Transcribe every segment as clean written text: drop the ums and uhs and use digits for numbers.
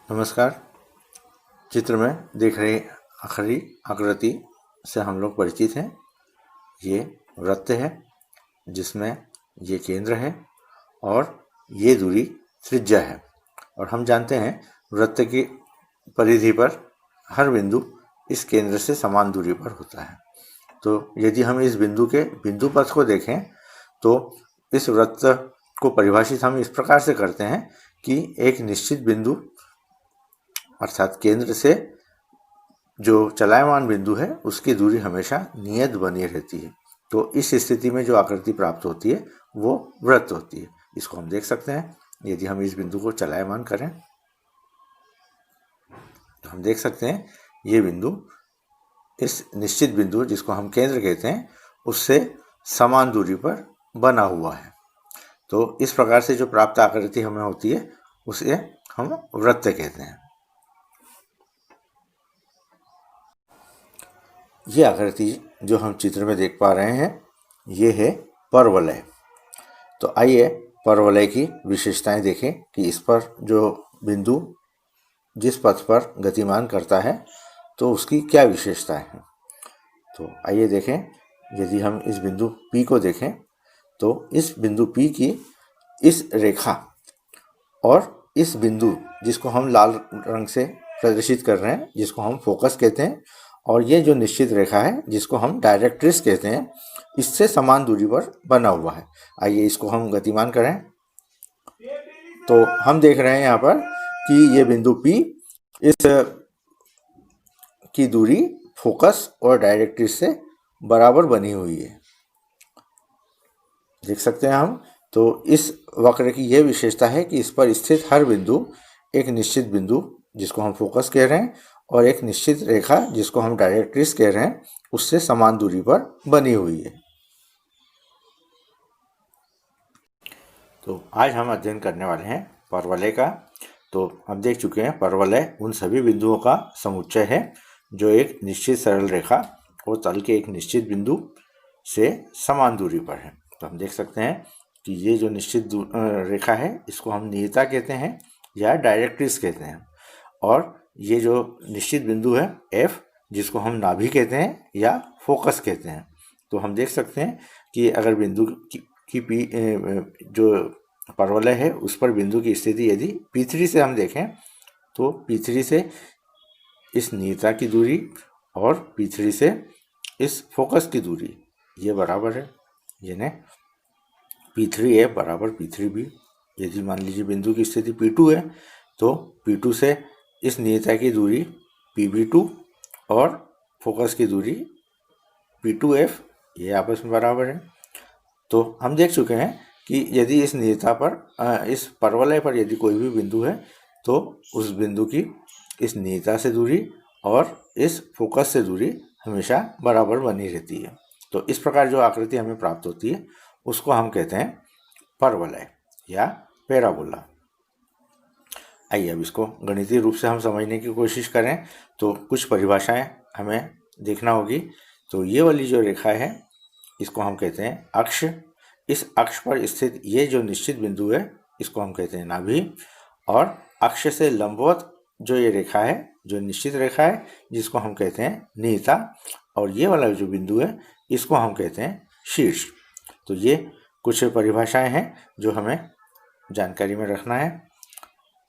नमस्कार। चित्र में देख रहे आखिरी आकृति से हम लोग परिचित हैं। ये वृत्त है जिसमें ये केंद्र है और ये दूरी त्रिज्या है। और हम जानते हैं वृत्त की परिधि पर हर बिंदु इस केंद्र से समान दूरी पर होता है। तो यदि हम इस बिंदु के बिंदु पथ को देखें तो इस वृत्त को परिभाषित हम इस प्रकार से करते हैं कि एक निश्चित बिंदु अर्थात केंद्र से जो चलायमान बिंदु है उसकी दूरी हमेशा नियत बनी रहती है। तो इस स्थिति में जो आकृति प्राप्त होती है वो वृत्त होती है। इसको हम देख सकते हैं। यदि हम इस बिंदु को चलायमान करें तो हम देख सकते हैं ये बिंदु इस निश्चित बिंदु जिसको हम केंद्र कहते हैं उससे समान दूरी पर बना हुआ है। तो इस प्रकार से जो प्राप्त आकृति हमें होती है उसे हम वृत्त कहते हैं। ये आकृति जो हम चित्र में देख पा रहे हैं ये है परवलय। तो आइए परवलय की विशेषताएं देखें कि इस पर जो बिंदु जिस पथ पर गतिमान करता है तो उसकी क्या विशेषताएं हैं। तो आइए देखें। यदि हम इस बिंदु P को देखें तो इस बिंदु P की इस रेखा और इस बिंदु जिसको हम लाल रंग से प्रदर्शित कर रहे हैं जिसको हम फोकस कहते हैं और ये जो निश्चित रेखा है जिसको हम डायरेक्ट्रिस कहते हैं इससे समान दूरी पर बना हुआ है। आइए इसको हम गतिमान करें तो हम देख रहे हैं यहाँ पर कि ये बिंदु P इस की दूरी फोकस और डायरेक्ट्रिस से बराबर बनी हुई है। देख सकते हैं हम। तो इस वक्र की यह विशेषता है कि इस पर स्थित हर बिंदु एक निश्चित बिंदु जिसको हम फोकस कह रहे हैं और एक निश्चित रेखा जिसको हम डायरेक्ट्रिस कह रहे हैं उससे समान दूरी पर बनी हुई है। तो आज हम अध्ययन करने वाले हैं परवलय का। तो हम देख चुके हैं परवलय उन सभी बिंदुओं का समुच्चय है जो एक निश्चित सरल रेखा और तल के एक निश्चित बिंदु से समान दूरी पर है। तो हम देख सकते हैं कि ये जो निश्चित रेखा है इसको हम नियता कहते हैं या डायरेक्ट्रिस कहते हैं और ये जो निश्चित बिंदु है F जिसको हम नाभि कहते हैं या फोकस कहते हैं। तो हम देख सकते हैं कि अगर बिंदु की P जो परवलय है उस पर बिंदु की स्थिति यदि P3 से हम देखें तो P3 से इस नियता की दूरी और P3 से इस फोकस की दूरी ये बराबर है। यानी P3A बराबर P3B। यदि मान लीजिए बिंदु की स्थिति P2 है तो P2 से इस नियता की दूरी PB2 और फोकस की दूरी P2F ये आपस में बराबर है। तो हम देख चुके हैं कि यदि इस नियता पर इस परवलय पर यदि कोई भी बिंदु है तो उस बिंदु की इस नियता से दूरी और इस फोकस से दूरी हमेशा बराबर बनी रहती है। तो इस प्रकार जो आकृति हमें प्राप्त होती है उसको हम कहते हैं परवलय या पैराबोला। आइए अब इसको गणितीय रूप से हम समझने की कोशिश करें तो कुछ परिभाषाएं हमें देखना होगी। तो ये वाली जो रेखा है इसको हम कहते हैं अक्ष। इस अक्ष पर स्थित ये जो निश्चित बिंदु है इसको हम कहते हैं नाभि और अक्ष से लंबवत जो ये रेखा है जो निश्चित रेखा है जिसको हम कहते हैं नियता और ये वाला जो बिंदु है इसको हम कहते हैं शीर्ष। तो ये कुछ परिभाषाएं हैं जो हमें जानकारी में रखना है।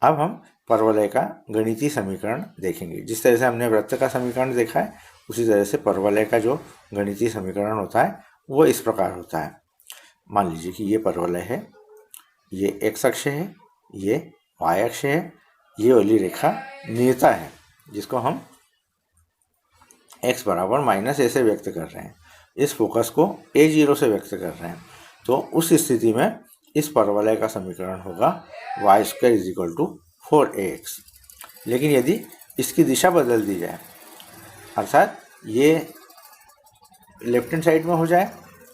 अब हम परवलय का गणितीय समीकरण देखेंगे। जिस तरह से हमने वृत्त का समीकरण देखा है उसी तरह से परवलय का जो गणितीय समीकरण होता है वो इस प्रकार होता है। मान लीजिए कि ये परवलय है, ये x अक्ष है, ये y अक्ष है, ये वाली रेखा नियता है जिसको हम x बराबर -a से व्यक्त कर रहे हैं, इस फोकस को a0 से व्यक्त कर रहे हैं। तो उस स्थिति में इस परवलय का समीकरण होगा y² = 4ax। लेकिन यदि इसकी दिशा बदल दी जाए अर्थात ये लेफ्ट हैंड साइड में हो जाए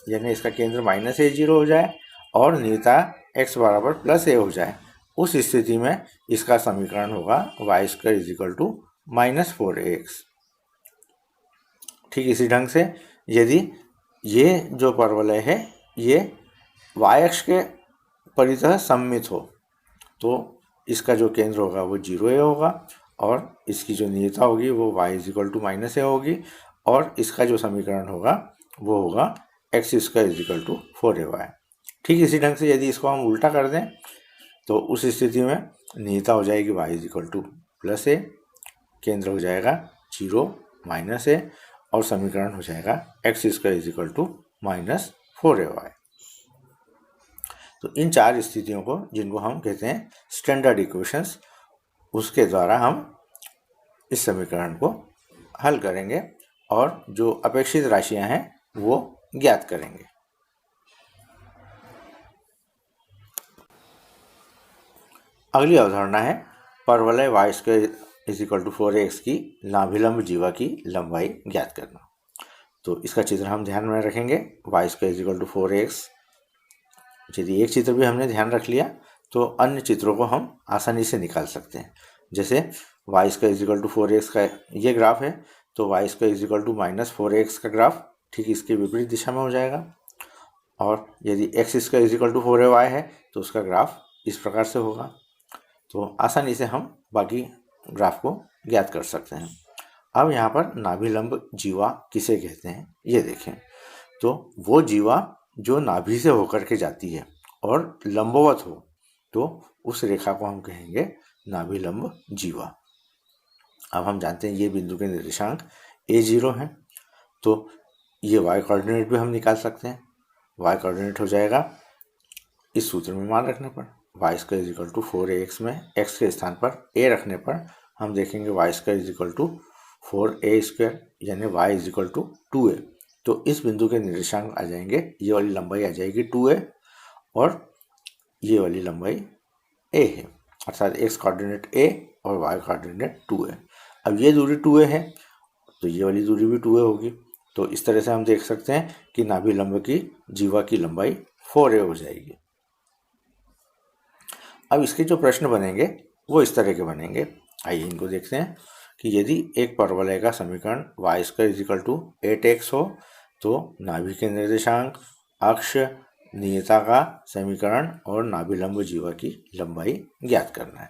यानी इसका केंद्र -a0 हो जाए और नियता x बराबर +a हो जाए, उस स्थिति में इसका समीकरण होगा y² = -4ax। ठीक इसी ढंग से यदि ये जो परवलय है ये y अक्ष के परितः सममित हो तो इसका जो केंद्र होगा वो 0 a होगा और इसकी जो नियता होगी वो y इजिकल टू माइनस ए होगी और इसका जो समीकरण होगा वो होगा x square is equal to 4ay। ठीक इसी ढंग से यदि इसको हम उल्टा कर दें तो उस स्थिति में नियता हो जाएगी y इजिकल टू प्लस ए, केंद्र हो जाएगा 0 माइनस ए और समीकरण हो जाएगा x square is equal to minus 4ay। तो इन चार स्थितियों को जिनको हम कहते हैं स्टैंडर्ड इक्वेशंस, उसके द्वारा हम इस समीकरण को हल करेंगे और जो अपेक्षित राशियां हैं वो ज्ञात करेंगे। अगली अवधारणा है परवलय Y square is equal to 4ax की नाभिलंब जीवा की लंबाई ज्ञात करना। तो इसका चित्र हम ध्यान में रखेंगे। Y square is equal to 4ax, यदि एक चित्र भी हमने ध्यान रख लिया तो अन्य चित्रों को हम आसानी से निकाल सकते हैं। जैसे Y square is equal to 4ax का ये ग्राफ है तो y square is equal to minus 4ax का ग्राफ ठीक इसके विपरीत दिशा में हो जाएगा। और यदि x square is equal to 4ay है तो उसका ग्राफ इस प्रकार से होगा। तो आसानी से हम बाकी ग्राफ को ज्ञात कर सकते हैं। अब यहाँ पर नाभिलंब जीवा किसे कहते हैं ये देखें। तो वो जीवा जो नाभि से होकर के जाती है और लंबवत हो तो उस रेखा को हम कहेंगे नाभिलंब जीवा। अब हम जानते हैं ये बिंदु के निर्देशांक a0 हैं तो ये y कोऑर्डिनेट भी हम निकाल सकते हैं। y कोऑर्डिनेट हो जाएगा इस सूत्र में मान रखने पर y square is equal to 4ax में x के स्थान पर a रखने पर हम देखेंगे y square is equal to 4a square यानी y इजिकल टू 2a। तो इस बिंदु के निर्देशांक आ जाएंगे, ये वाली लंबाई आ जाएगी 2a और ये वाली लंबाई a है, अर्थात x कोऑर्डिनेट a और y कोऑर्डिनेट 2a। अब ये दूरी 2a है तो ये वाली दूरी भी 2a होगी। तो इस तरह से हम देख सकते हैं कि नाभिलंब की जीवा की लंबाई 4a हो जाएगी। अब इसके जो प्रश्न बनेंगे वो इस तरह के बनेंगे। आइए इनको देखते हैं कि यदि एक परवलय का समीकरण Y square is equal to 8x हो तो नाभि के निर्देशांक, अक्ष, नियता का समीकरण और नाभिलंब जीवा की लंबाई ज्ञात करना है।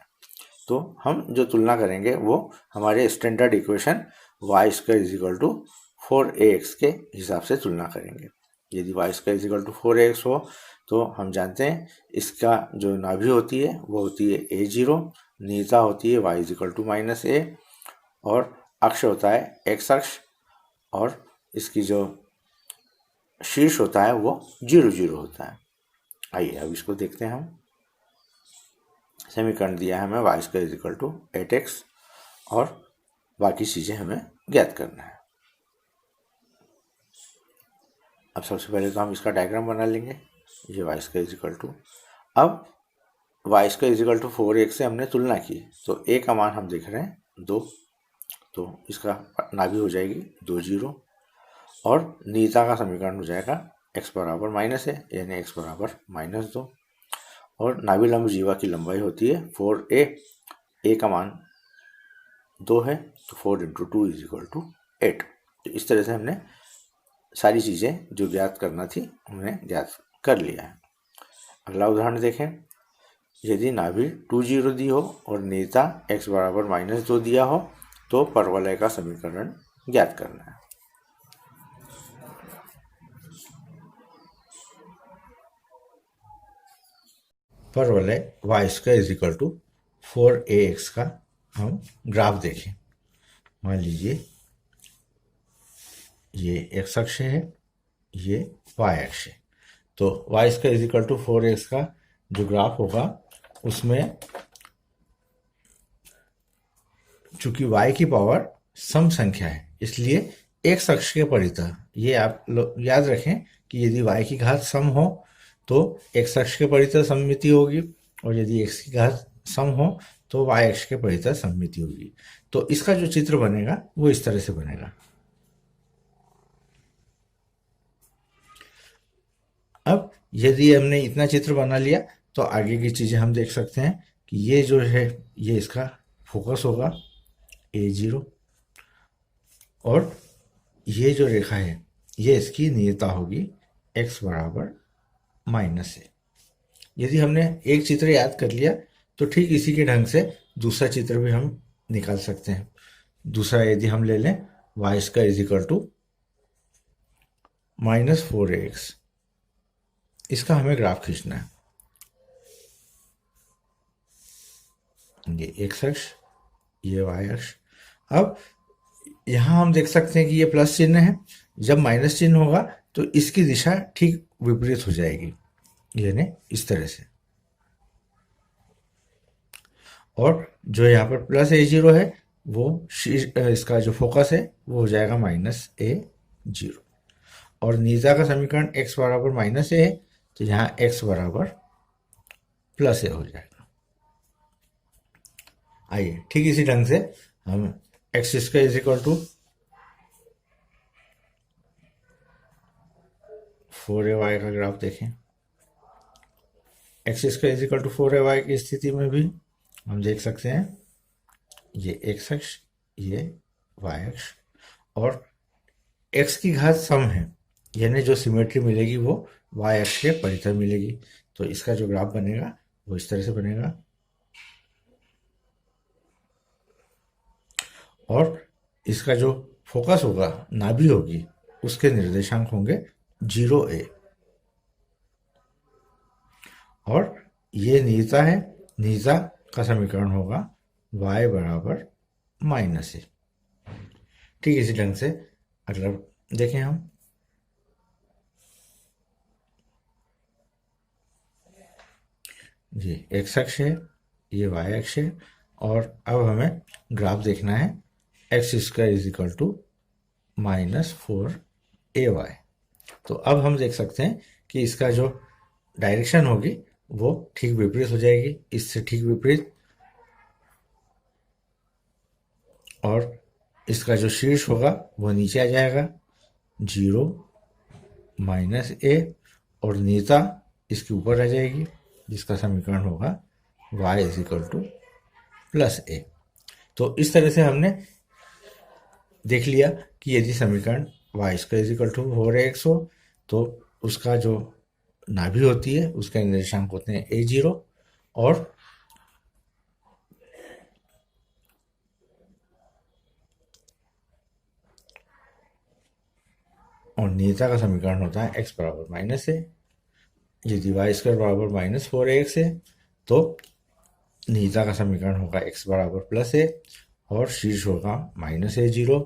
तो हम जो तुलना करेंगे वो हमारे standard equation y square is equal to 4ax के हिसाब से तुलना करेंगे। यदि Y square is equal to 4ax हो तो हम जानते हैं इसका जो नाभि होती है वो होती है a0, नियता होती है y इजिकल टू माइनस ए और अक्ष होता है x अक्ष और इसकी जो शीर्ष होता है वो 0 0 होता है। आइए अब इसको देखते हैं। हम समीकरण दिया है हमें y square is equal to 8x और बाकी चीज़ें हमें ज्ञात करना है। अब सबसे पहले तो हम इसका डायग्राम बना लेंगे। ये y स्क्वायर इजिकल टू, अब y square is equal to 4x से हमने तुलना की तो a का मान हम देख रहे हैं 2, तो इसका नाभि हो जाएगी 2 0 और नियता का समीकरण हो जाएगा x बराबर माइनस है यानी x बराबर -2 और नाभिलंब जीवा की लंबाई होती है 4a, a का मान 2 है तो 4 इंटू 2 इजिकल टू 8। तो इस तरह से हमने सारी चीज़ें जो ज्ञात करना थी उन्हें ज्ञात कर लिया है। अगला उदाहरण देखें। यदि नाभि 2 0 दी हो और नियता x बराबर -2 दिया हो तो परवलय का समीकरण ज्ञात करना है। परवलय y square is equal to 4ax का हम ग्राफ देखें। मान लीजिए ये x अक्ष है, ये y अक्ष है। तो y square is equal to 4ax का जो ग्राफ होगा उसमें चूंकि y की पावर सम संख्या है इसलिए x अक्ष के परितः, ये आप लोग याद रखें कि यदि y की घात सम हो तो x अक्ष के परितः सममिति होगी और यदि x की घात सम हो तो y अक्ष के परितः सममिति होगी। तो इसका जो चित्र बनेगा वो इस तरह से बनेगा। अब यदि हमने इतना चित्र बना लिया तो आगे की चीज़ें हम देख सकते हैं कि ये जो है ये इसका फोकस होगा a0 और ये जो रेखा है ये इसकी नियता होगी x बराबर -a। यदि हमने एक चित्र याद कर लिया तो ठीक इसी के ढंग से दूसरा चित्र भी हम निकाल सकते हैं। दूसरा यदि हम ले लें y square is equal to -4ax, इसका हमें ग्राफ खींचना है। ये एक्स अक्ष, ये वाई अक्ष। अब यहाँ हम देख सकते हैं कि ये प्लस चिन्ह है, जब माइनस चिन्ह होगा तो इसकी दिशा ठीक विपरीत हो जाएगी, यानी इस तरह से। और जो यहाँ पर प्लस a0 है वो इसका जो फोकस है वो हो जाएगा -a0। और नीचा का समीकरण x बराबर -a है, तो यहाँ x बराबर +a हो जाएगा। आइए ठीक इसी ढंग से हम x square is equal to 4ay का ग्राफ देखें। X square is equal to 4ay की स्थिति में भी हम देख सकते हैं ये x अक्ष, ये y अक्ष, और x की घात सम है, यानी जो सिमेट्री मिलेगी वो y अक्ष के परिधि मिलेगी। तो इसका जो ग्राफ बनेगा वो इस तरह से बनेगा, और इसका जो फोकस होगा, नाभि होगी, उसके निर्देशांक होंगे 0a। और ये नीचा है, नीचा का समीकरण होगा y बराबर -a। ठीक इसी ढंग से अगला देखें हम। ये एक्स अक्ष है, ये वाई अक्ष है, और अब हमें ग्राफ देखना है x square is equal to -4ay। तो अब हम देख सकते हैं कि इसका जो डायरेक्शन होगी वो ठीक विपरीत हो जाएगी, इससे ठीक विपरीत। और इसका जो शीर्ष होगा वो नीचे आ जाएगा 0 -a, और नीचा इसके ऊपर आ जाएगी, जिसका समीकरण होगा y is equal to +a। तो इस तरह से हमने देख लिया कि यदि समीकरण y square is equal to 4ax हो तो उसका जो नाभि होती है उसके निर्देशांक होते हैं a0, और नीचा का समीकरण होता है x बराबर -a। यदि y स्क्वायर बराबर -4ax है तो नीचा का समीकरण होगा x बराबर +a, और शीर्ष होगा -a0।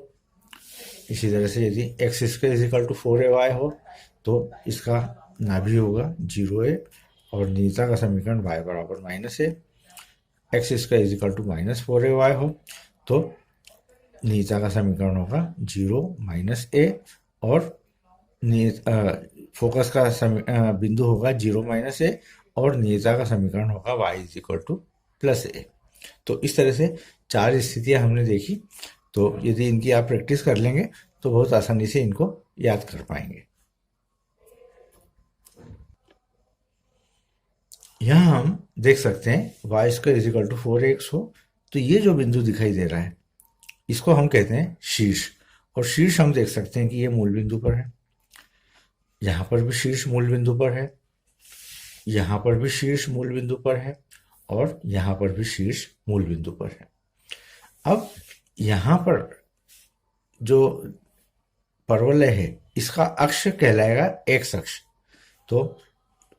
इसी तरह से यदि x square is equal to 4ay हो तो इसका नाभि होगा 0a, और नीचा का समीकरण y बराबर -a। X square is equal to -4ay हो तो नीचा का समीकरण होगा 0 -a, और फोकस का बिंदु होगा 0 -a, और नीचा का समीकरण होगा y is equal to +a। तो इस तरह से 4 स्थितियां हमने देखी। तो यदि इनकी आप प्रैक्टिस कर लेंगे तो बहुत आसानी से इनको याद कर पाएंगे। यहाँ हम देख सकते हैं y square is equal to 4ax हो तो ये जो बिंदु दिखाई दे रहा है इसको हम कहते हैं शीर्ष, और शीर्ष हम देख सकते हैं कि ये मूल बिंदु पर है। यहाँ पर भी शीर्ष मूल बिंदु पर है, यहाँ पर भी शीर्ष मूल बिंदु पर है, और यहाँ पर भी शीर्ष मूल बिंदु पर है। अब यहाँ पर जो परवलय है इसका अक्ष कहलाएगा एक्स अक्ष। तो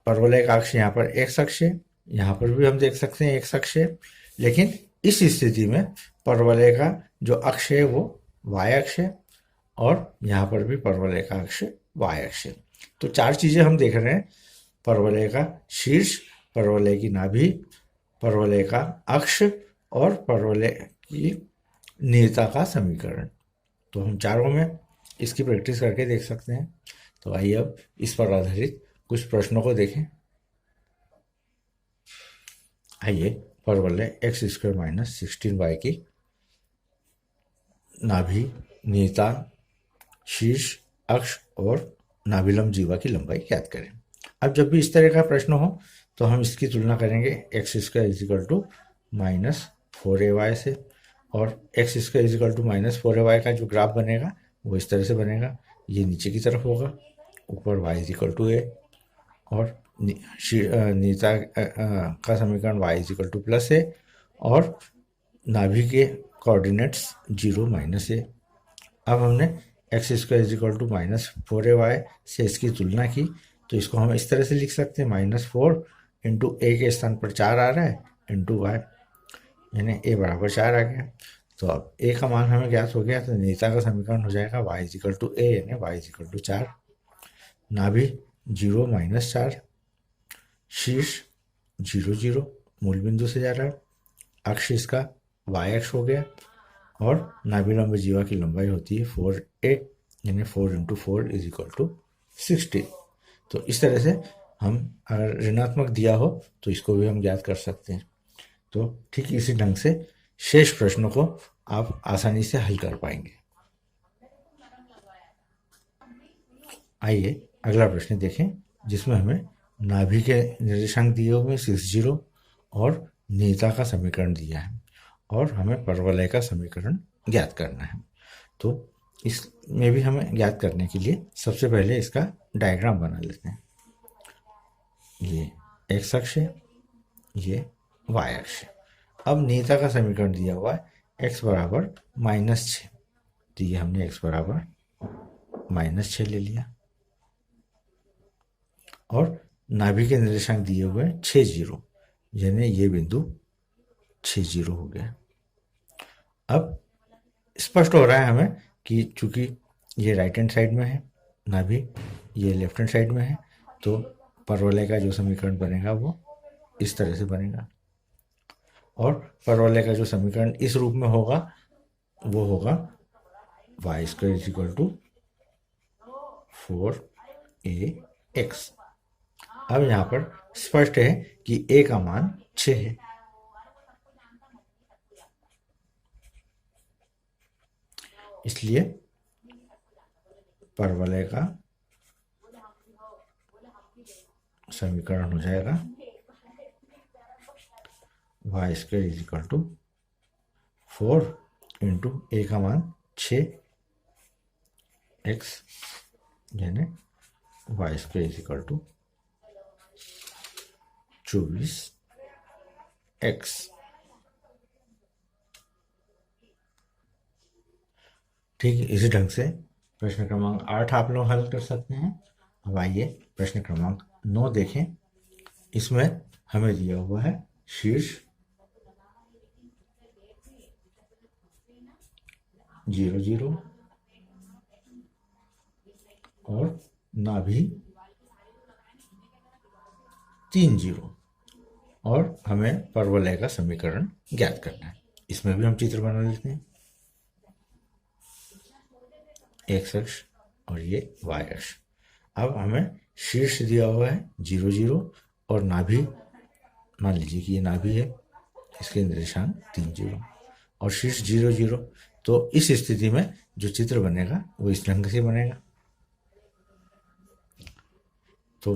परवलय का अक्ष यहाँ पर एक्स अक्ष है, यहाँ पर भी हम देख सकते हैं एक्स अक्ष है, लेकिन इस स्थिति में परवलय का जो अक्ष है वो वाई अक्ष है, और यहाँ पर भी परवलय का अक्ष वाई अक्ष है। तो 4 चीजें हम देख रहे हैं, परवलय का शीर्ष, परवलय की नाभि, परवलय का अक्ष, और परवलय की नेता का समीकरण। तो हम चारों में इसकी प्रैक्टिस करके देख सकते हैं। तो आइए अब इस पर आधारित कुछ प्रश्नों को देखें। आइए परवलय एक्स स्क्वायर माइनस 16y की नाभि, नेता, शीर्ष, अक्ष और नाभिलंब जीवा की लंबाई ज्ञात करें। अब जब भी इस तरह का प्रश्न हो तो हम इसकी तुलना करेंगे x square is equal to -4ay से, और x square is equal to -4ay का जो ग्राफ बनेगा वो इस तरह से बनेगा। ये नीचे की तरफ होगा, ऊपर y is equal to a, और नीता का समीकरण y is equal to plus है और नाभि के कोऑर्डिनेट्स 0 माइनस है। अब हमने x square is equal to -4ay से इसकी तुलना की, तो इसको हम इस तरह से लिख सकते हैं -4 इंटू ए के स्थान पर 4 आ रहा है इंटू वाई, यानी ए बराबर 4 आ गया। तो अब ए का मान हमें ज्ञात हो गया, तो नीता का समीकरण हो जाएगा y इज इक्वल टू ए, यानी y इज इक्वल टू 4। नाभि 0 माइनस 4, शीर्ष 0 0 मूल बिंदु से जा रहा है, अक्ष इसका y अक्ष हो गया और नाभिलंब जीवा की लंबाई होती है 4a, यानी 4 इंटू 4 इज इक्वल टू 60। तो इस तरह से हम अगर ऋणात्मक दिया हो तो इसको भी हम ज्ञात कर सकते हैं। तो ठीक इसी ढंग से शेष प्रश्नों को आप आसानी से हल कर पाएंगे। आइए अगला प्रश्न देखें, जिसमें हमें नाभि के निर्देशांक दिए हुए 60 और नीता का समीकरण दिया है और हमें परवलय का समीकरण ज्ञात करना है। तो इसमें भी हमें ज्ञात करने के लिए सबसे पहले इसका डायग्राम बना लेते हैं। ये एक्स अक्ष है, ये वाई अक्ष है। अब नीता का समीकरण दिया हुआ है x बराबर -6, तो ये हमने x बराबर -6 ले लिया और नाभि के निर्देशांक दिए हुए 6 0, यानी ये बिंदु 6 0 हो गया। अब स्पष्ट हो रहा है हमें कि चूंकि ये राइट हैंड साइड में है नाभि, ये लेफ्ट हैंड साइड में है, तो परवलय का जो समीकरण बनेगा वो इस तरह से बनेगा और परवलय का जो समीकरण इस रूप में होगा वो होगा y square is equal to 4ax। अब यहाँ पर स्पष्ट है कि a का मान 6 है, इसलिए परवलय का समीकरण हो जाएगा y square is equal to 4 into a का मान 6 x, यानी y square is equal to 24 x। ठीक इसी ढंग से प्रश्न क्रमांक 8 आप लोग हल कर सकते हैं। अब आइए प्रश्न क्रमांक 9 देखें। इसमें हमें दिया हुआ है शीर्ष 0 0 और नाभि 3 0 और हमें परवलय का समीकरण ज्ञात करना है। इसमें भी हम चित्र बना लेते हैं, एक्स अक्ष और ये वाई अक्ष। अब हमें शीर्ष दिया हुआ है 0 0 और नाभि, मान लीजिए कि ये नाभि है, इसके निर्देशांक 3 0 और शीर्ष 0 0। तो इस स्थिति में जो चित्र बनेगा वो इस ढंग से बनेगा। तो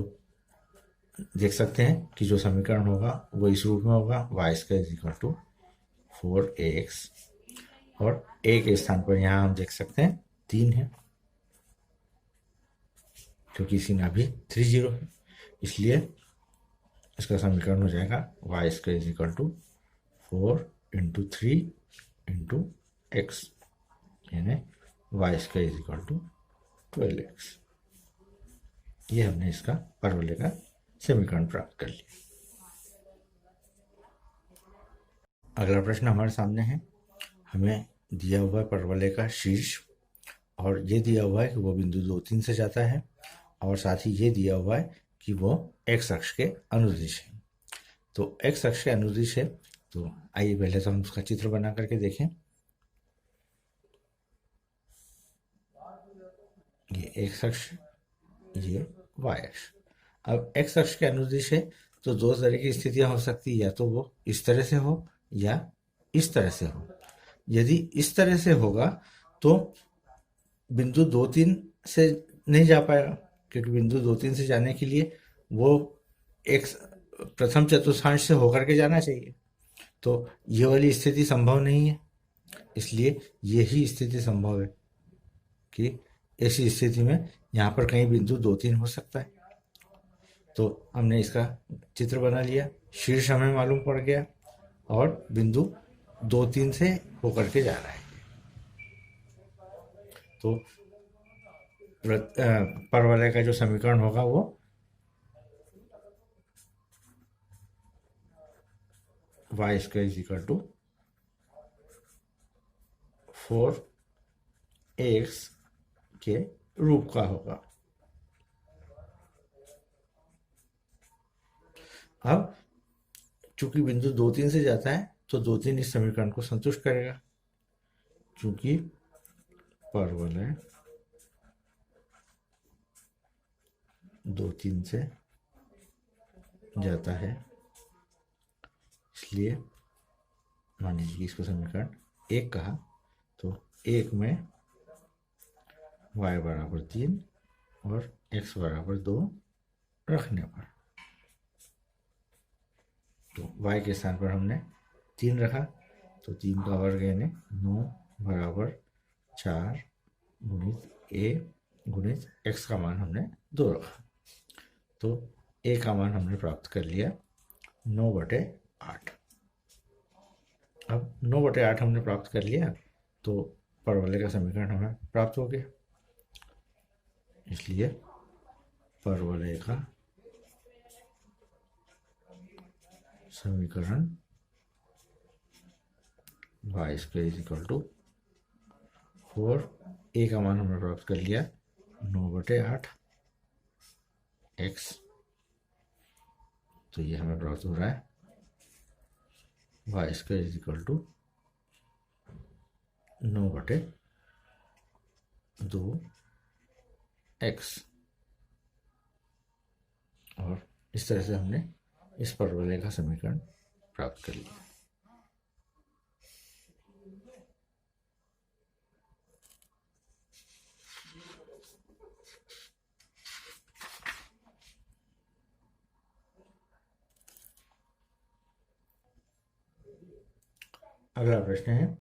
देख सकते हैं कि जो समीकरण होगा वो इस रूप में होगा y square is equal to 4ax और a के स्थान पर यहाँ हम देख सकते हैं 3 है, क्योंकि इसकी नाभि 3 0 है, इसलिए इसका समीकरण हो जाएगा y square is equal to 4 into 3 into x, यानी y square is equal to 12x। ये हमने इसका परवलय का समीकरण प्राप्त कर लिया। अगला प्रश्न हमारे सामने है। हमें दिया हुआ है परवलय का शीर्ष और ये दिया हुआ है कि वो बिंदु 2 3 से जाता है और साथ ही ये दिया हुआ है कि वो x अक्ष के अनुदिश है। तो x अक्ष के अनुदिश है, तो आइए पहले तो हम उसका चित्र बना करके देखें। ये x अक्ष, ये y अक्ष। अब x अक्ष के अनुदिश है तो दो तरह की स्थितियां हो सकती है, या तो वो इस तरह से हो या इस तरह से हो। यदि इस तरह से होगा तो बिंदु 2 3 से नहीं जा पाएगा, क्योंकि बिंदु 2 3 से जाने के लिए वो एक प्रथम चतुर्थांश से होकर के जाना चाहिए, तो ये वाली स्थिति संभव नहीं है। इसलिए यही स्थिति संभव है कि ऐसी स्थिति में यहाँ पर कहीं बिंदु 2 3 हो सकता है। तो हमने इसका चित्र बना लिया, शीर्ष हमें मालूम पड़ गया और बिंदु 2 3 से होकर के जा रहा है। तो परवलय का जो समीकरण होगा वो y² = 4x के रूप का होगा। अब चूंकि बिंदु 2 3 से जाता है तो 2 3 इस समीकरण को संतुष्ट करेगा, चूंकि परवलय 2 3 से जाता है, इसलिए मान लीजिए कि इसको समीकरण 1 कहा, तो 1 में y = 3 और x = 2 रखने पर, तो y के स्थान पर हमने 3 रखा, तो 3 का वर्ग यानी 9 = 4 गुणित a गुणित x का मान हमने 2 रखा, तो a का मान हमने प्राप्त कर लिया 9/8। अब 9/8 हमने प्राप्त कर लिया तो परवलय का समीकरण हमें प्राप्त हो गया, इसलिए परवलय का समीकरण y² = 4, a का मान हमने प्राप्त कर लिया 9/8 x, तो ये हमें प्राप्त हो रहा है y² = 9/2 x, और इस तरह से हमने इस परवलय का समीकरण प्राप्त कर लिया। अगला प्रश्न है